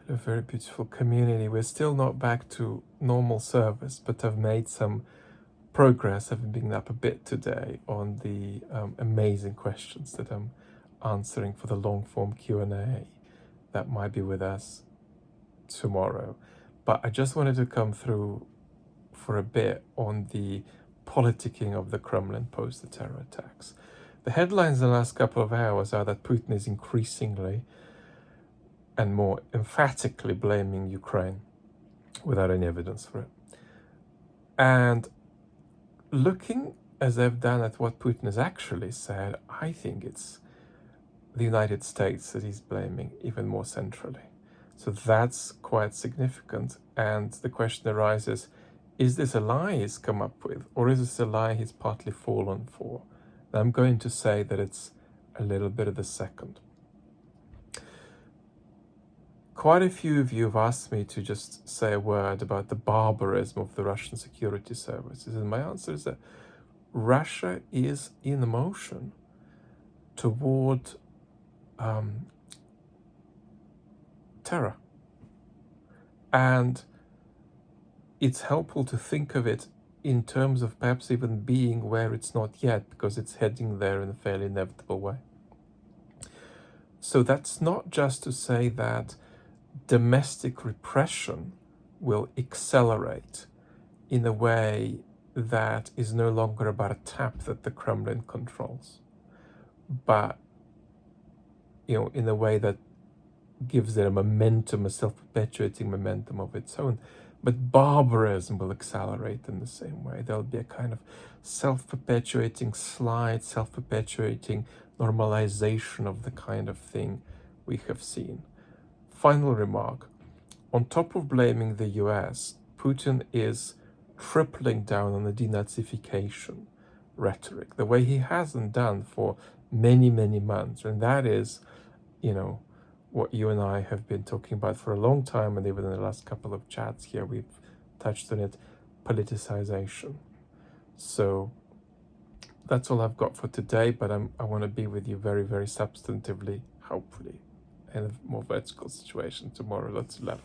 a very beautiful community. We're still not back to normal service, but have made some progress, having been up a bit today on the amazing questions that I'm answering for the long-form Q&A that might be with us tomorrow. But I just wanted to come through for a bit on the politicking of the Kremlin post the terror attacks. The headlines in the last couple of hours are that Putin is increasingly and more emphatically blaming Ukraine without any evidence for it. And looking as they've done at what Putin has actually said, I think it's the United States that he's blaming even more centrally. So that's quite significant. And the question arises, is this a lie he's come up with, or is this a lie he's partly fallen for? And I'm going to say that it's a little bit of the second. Quite a few of you have asked me to just say a word about the barbarism of the Russian security services. And my answer is that Russia is in motion toward terror. And it's helpful to think of it in terms of perhaps even being where it's not yet, because it's heading there in a fairly inevitable way. So that's not just to say that domestic repression will accelerate in a way that is no longer about a tap that the Kremlin controls, but in a way that gives it a momentum, a self-perpetuating momentum of its own. But barbarism will accelerate in the same way. There'll be a kind of self-perpetuating slide, self-perpetuating normalization of the kind of thing we have seen. Final remark. On top of blaming the US, Putin is tripling down on the denazification rhetoric, the way he hasn't done for many, many months. And that is, what you and I have been talking about for a long time, and even in the last couple of chats here, we've touched on it, politicization. So that's all I've got for today, but I want to be with you very, very substantively, hopefully, in a more vertical situation tomorrow. Lots of love.